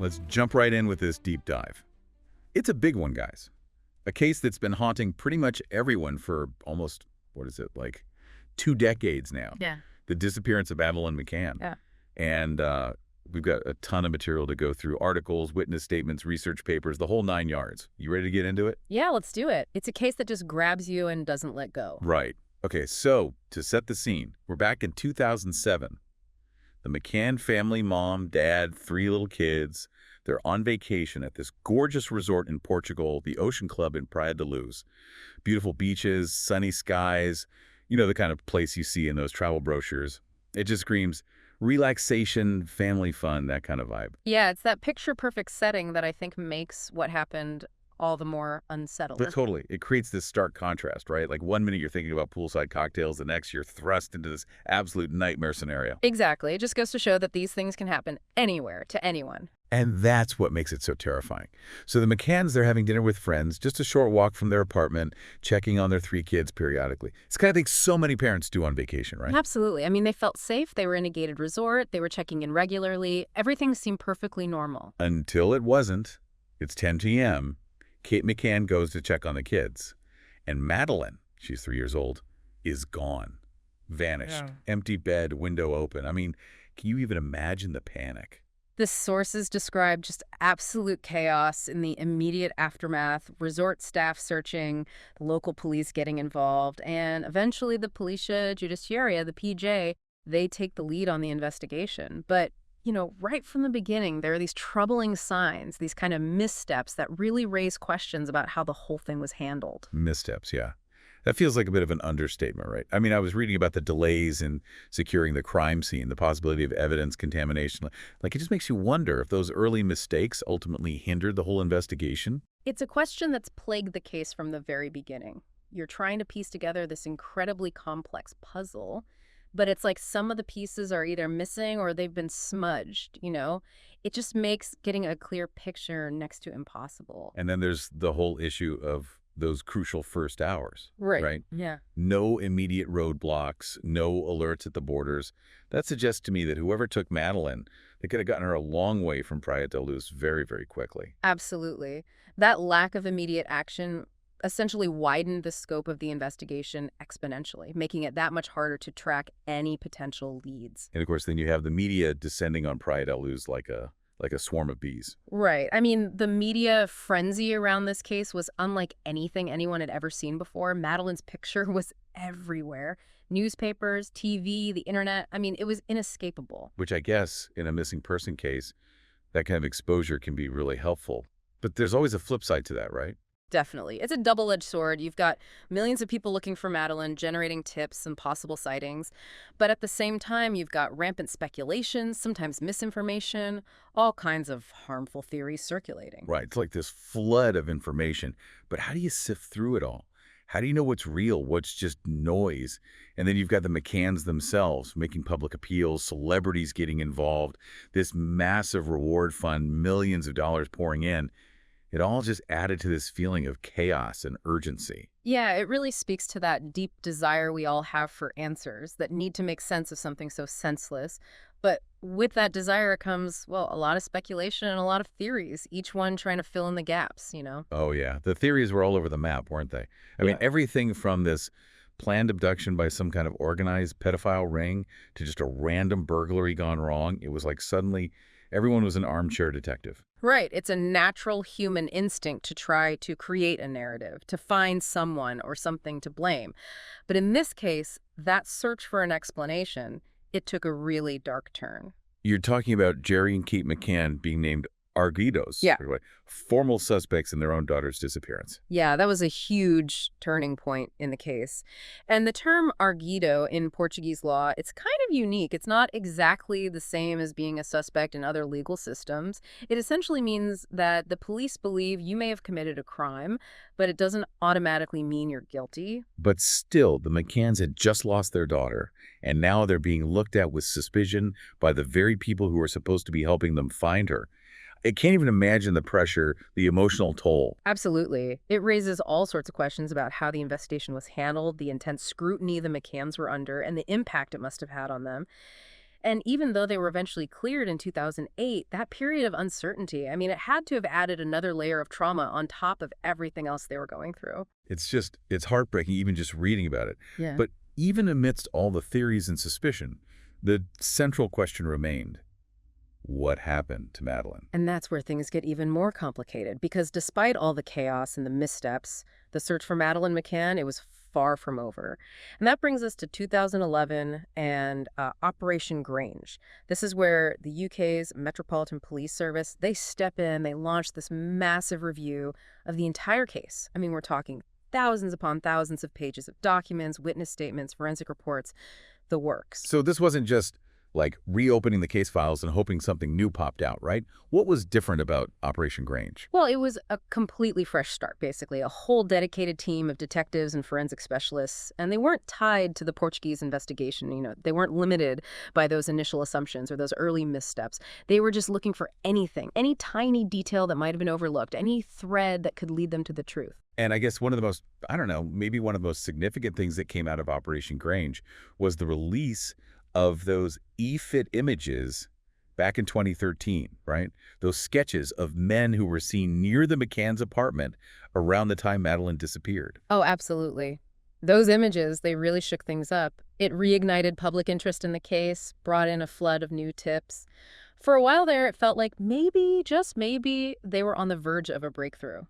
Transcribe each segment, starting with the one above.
Let's jump right in with this deep dive. It's a big one, guys. A case that's been haunting pretty much everyone for almost, what is it, like 2 decades now. Yeah. The disappearance of Madeleine McCann. Yeah. And we've got a ton of material to go through, articles, witness statements, research papers, the whole 9 yards. You ready to get into it? Yeah, let's do it. It's a case that just grabs you and doesn't let go. Right. Okay, so to set the scene, we're back in 2007. The McCann family, mom, dad, 3 little kids, they're on vacation at this gorgeous resort in Portugal, the Ocean Club in Praia da Luz. Beautiful beaches, sunny skies, you know, the kind of place you see in those travel brochures. It just screams relaxation, family fun, that kind of vibe. Yeah, it's that picture-perfect setting that I think makes what happened all the more unsettling. But totally. It creates this stark contrast, right? Like 1 minute you're thinking about poolside cocktails, the next you're thrust into this absolute nightmare scenario. Exactly. It just goes to show that these things can happen anywhere to anyone. And that's what makes it so terrifying. So the McCanns, they're having dinner with friends, just a short walk from their apartment, checking on their 3 kids periodically. It's kind of thing so many parents do on vacation, right? Absolutely. I mean, they felt safe. They were in a gated resort. They were checking in regularly. Everything seemed perfectly normal. Until it wasn't. It's 10 p.m. Kate McCann goes to check on the kids. And Madeleine, she's 3 years old, is gone. Vanished. Yeah. Empty bed, window open. I mean, can you even imagine the panic? The sources describe just absolute chaos in the immediate aftermath, resort staff searching, the local police getting involved, and eventually the Policia Judiciaria, the PJ, they take the lead on the investigation. But, you know, right from the beginning, there are these troubling signs, these kind of missteps that really raise questions about how the whole thing was handled. Missteps, yeah. That feels like a bit of an understatement, right? I mean, I was reading about the delays in securing the crime scene, the possibility of evidence contamination. Like, it just makes you wonder if those early mistakes ultimately hindered the whole investigation. It's a question that's plagued the case from the very beginning. You're trying to piece together this incredibly complex puzzle, but it's like some of the pieces are either missing or they've been smudged, you know? It just makes getting a clear picture next to impossible. And then there's the whole issue of those crucial first hours, right? Yeah. No immediate roadblocks, no alerts at the borders. That suggests to me that whoever took Madeleine, they could have gotten her a long way from Praia da Luz very, very quickly. Absolutely. That lack of immediate action essentially widened the scope of the investigation exponentially, making it that much harder to track any potential leads. And of course, then you have the media descending on Praia da Luz like a swarm of bees. Right. I mean, the media frenzy around this case was unlike anything anyone had ever seen before. Madeleine's picture was everywhere. Newspapers, TV, the internet. I mean, it was inescapable. Which I guess, in a missing person case, that kind of exposure can be really helpful. But there's always a flip side to that, right? Definitely. It's a double-edged sword. You've got millions of people looking for Madeleine, generating tips and possible sightings. But at the same time, you've got rampant speculation, sometimes misinformation, all kinds of harmful theories circulating. Right. It's like this flood of information. But how do you sift through it all? How do you know what's real, what's just noise? And then you've got the McCanns themselves making public appeals, celebrities getting involved, this massive reward fund, millions of dollars pouring in. It all just added to this feeling of chaos and urgency. Yeah, it really speaks to that deep desire we all have for answers that need to make sense of something so senseless. But with that desire comes, well, a lot of speculation and a lot of theories, each one trying to fill in the gaps, you know? Oh, yeah. The theories were all over the map, weren't they? I mean, everything from this planned abduction by some kind of organized pedophile ring to just a random burglary gone wrong. It was like suddenly everyone was an armchair detective. Right. It's a natural human instinct to try to create a narrative, to find someone or something to blame. But in this case, that search for an explanation, it took a really dark turn. You're talking about Jerry and Kate McCann being named arguidos, Yeah. formal suspects in their own daughter's disappearance. Yeah, that was a huge turning point in the case. And the term arguido in Portuguese law, it's kind of unique. It's not exactly the same as being a suspect in other legal systems. It essentially means that the police believe you may have committed a crime, but it doesn't automatically mean you're guilty. But still, the McCanns had just lost their daughter, and now they're being looked at with suspicion by the very people who are supposed to be helping them find her. I can't even imagine the pressure, the emotional toll. Absolutely. It raises all sorts of questions about how the investigation was handled, the intense scrutiny the McCanns were under, and the impact it must have had on them. And even though they were eventually cleared in 2008, that period of uncertainty, I mean, it had to have added another layer of trauma on top of everything else they were going through. It's heartbreaking even just reading about it. Yeah. But even amidst all the theories and suspicion, the central question remained: what happened to Madeleine? And that's where things get even more complicated, because despite all the chaos and the missteps, the search for Madeleine McCann, it was far from over. And that brings us to 2011 and Operation Grange. This is where the UK's Metropolitan Police Service, they step in, they launch this massive review of the entire case. I mean, we're talking thousands upon thousands of pages of documents, witness statements, forensic reports, the works. So this wasn't just like reopening the case files and hoping something new popped out, right? What was different about Operation Grange? Well, it was a completely fresh start, basically, a whole dedicated team of detectives and forensic specialists, and they weren't tied to the Portuguese investigation. They weren't limited by those initial assumptions or those early missteps. They were just looking for anything, any tiny detail that might have been overlooked, any thread that could lead them to the truth. And I guess one of the most, I don't know, maybe one of the most significant things that came out of Operation Grange was the release of those e-fit images back in 2013, right? Those sketches of men who were seen near the McCann's apartment around the time Madeleine disappeared. Oh, absolutely. Those images, they really shook things up. It reignited public interest in the case, brought in a flood of new tips. For a while there, it felt like maybe, just maybe, they were on the verge of a breakthrough.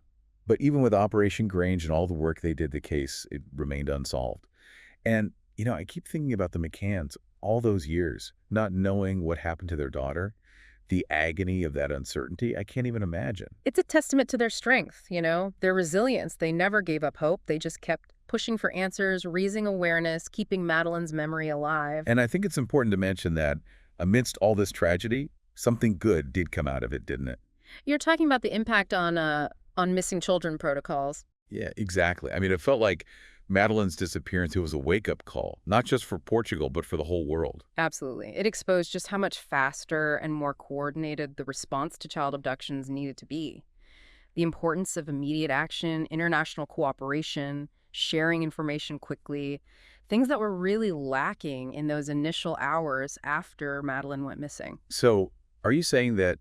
But even with Operation Grange and all the work they did, the case, it remained unsolved. And, I keep thinking about the McCanns all those years, not knowing what happened to their daughter, the agony of that uncertainty, I can't even imagine. It's a testament to their strength, their resilience. They never gave up hope. They just kept pushing for answers, raising awareness, keeping Madeleine's memory alive. And I think it's important to mention that amidst all this tragedy, something good did come out of it, didn't it? You're talking about the impact on missing children protocols. Yeah, exactly. I mean, it felt like Madeleine's disappearance, it was a wake-up call, not just for Portugal, but for the whole world. Absolutely. It exposed just how much faster and more coordinated the response to child abductions needed to be. The importance of immediate action, international cooperation, sharing information quickly, things that were really lacking in those initial hours after Madeleine went missing. So are you saying that,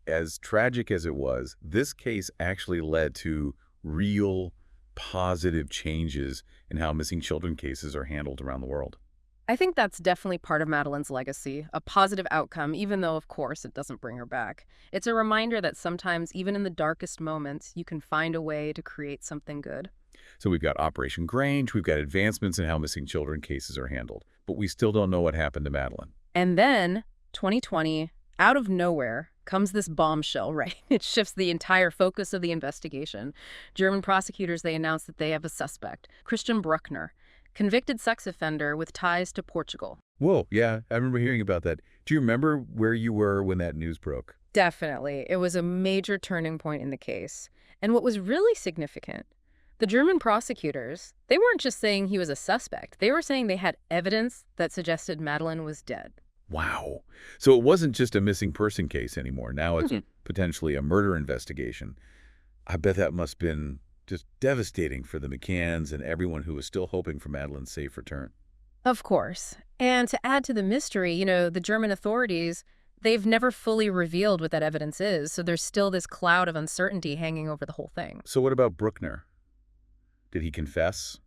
as tragic as it was, this case actually led to real positive changes in how missing children cases are handled around the world? I think that's definitely part of Madeleine's legacy, a positive outcome, even though, of course, it doesn't bring her back. It's a reminder that sometimes, even in the darkest moments, you can find a way to create something good. So we've got Operation Grange, we've got advancements in how missing children cases are handled, but we still don't know what happened to Madeleine. And then, 2020, out of nowhere, comes this bombshell, right? It shifts the entire focus of the investigation. German prosecutors, they announced that they have a suspect, Christian Bruckner, convicted sex offender with ties to Portugal. Whoa, yeah, I remember hearing about that. Do you remember where you were when that news broke? Definitely. It was a major turning point in the case. And what was really significant, the German prosecutors, they weren't just saying he was a suspect. They were saying they had evidence that suggested Madeleine was dead. Wow. So it wasn't just a missing person case anymore. Now it's potentially a murder investigation. I bet that must have been just devastating for the McCanns and everyone who was still hoping for Madeleine's safe return. Of course. And to add to the mystery, the German authorities, they've never fully revealed what that evidence is, so there's still this cloud of uncertainty hanging over the whole thing. So what about Bruckner? Did he confess?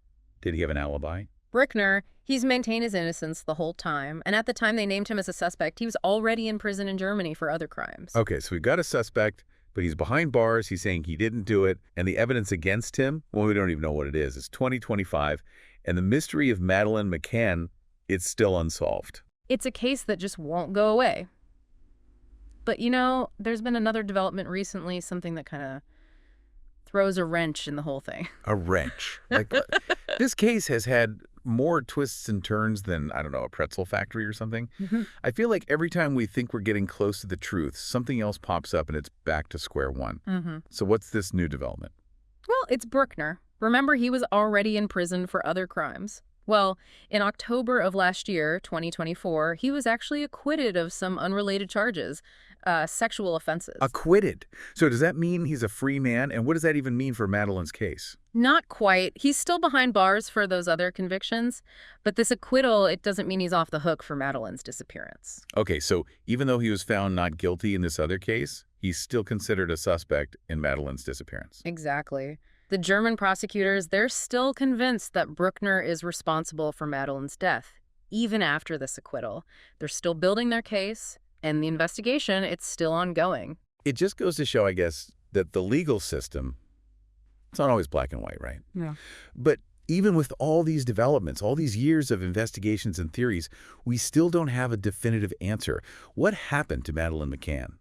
Did he have an alibi? Bruckner, he's maintained his innocence the whole time, and at the time they named him as a suspect, he was already in prison in Germany for other crimes. Okay, so we've got a suspect, but he's behind bars, he's saying he didn't do it, and the evidence against him, well, we don't even know what it is. It's 2025, and the mystery of Madeleine McCann, it's still unsolved. It's a case that just won't go away. But, there's been another development recently, something that kind of throws a wrench in the whole thing. A wrench. This case has had more twists and turns than, I don't know, a pretzel factory or something. I feel like every time we think we're getting close to the truth, something else pops up and it's back to square one. So what's this new development? Well, it's Bruckner. Remember, he was already in prison for other crimes. Well, in October of last year, 2024, he was actually acquitted of some unrelated charges, sexual offenses. Acquitted. So does that mean he's a free man? And what does that even mean for Madeleine's case? Not quite. He's still behind bars for those other convictions, but this acquittal, it doesn't mean he's off the hook for Madeleine's disappearance. Okay, so even though he was found not guilty in this other case, he's still considered a suspect in Madeleine's disappearance. Exactly. The German prosecutors, they're still convinced that Bruckner is responsible for Madeleine's death, even after this acquittal. They're still building their case, and the investigation, it's still ongoing. It just goes to show, I guess, that the legal system, it's not always black and white, right? Yeah. But even with all these developments, all these years of investigations and theories, we still don't have a definitive answer. What happened to Madeleine McCann?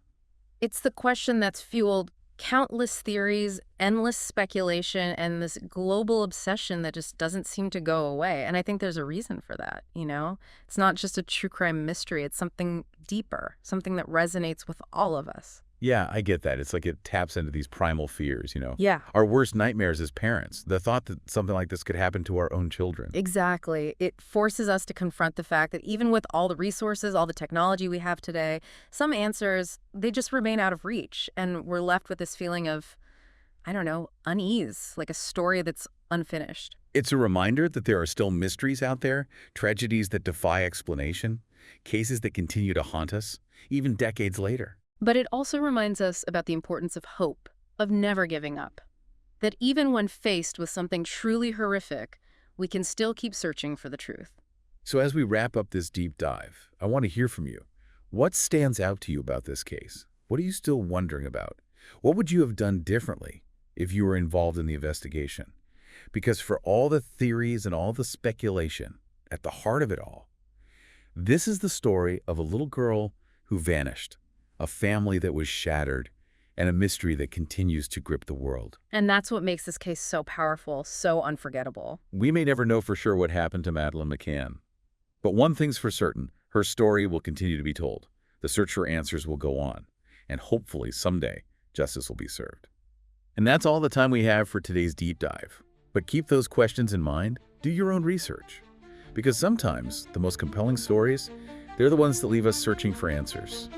It's the question that's fueled countless theories, endless speculation, and this global obsession that just doesn't seem to go away. And I think there's a reason for that, you know? It's not just a true crime mystery. It's something deeper, something that resonates with all of us. Yeah, I get that. It's like it taps into these primal fears, Yeah. Our worst nightmares as parents, the thought that something like this could happen to our own children. Exactly. It forces us to confront the fact that even with all the resources, all the technology we have today, some answers, they just remain out of reach. And we're left with this feeling of, I don't know, unease, like a story that's unfinished. It's a reminder that there are still mysteries out there, tragedies that defy explanation, cases that continue to haunt us, even decades later. But it also reminds us about the importance of hope, of never giving up. That even when faced with something truly horrific, we can still keep searching for the truth. So as we wrap up this deep dive, I want to hear from you. What stands out to you about this case? What are you still wondering about? What would you have done differently if you were involved in the investigation? Because for all the theories and all the speculation, at the heart of it all, this is the story of a little girl who vanished, a family that was shattered, and a mystery that continues to grip the world. And that's what makes this case so powerful, so unforgettable. We may never know for sure what happened to Madeleine McCann. But one thing's for certain, her story will continue to be told. The search for answers will go on. And hopefully someday, justice will be served. And that's all the time we have for today's deep dive. But keep those questions in mind. Do your own research. Because sometimes the most compelling stories, they're the ones that leave us searching for answers.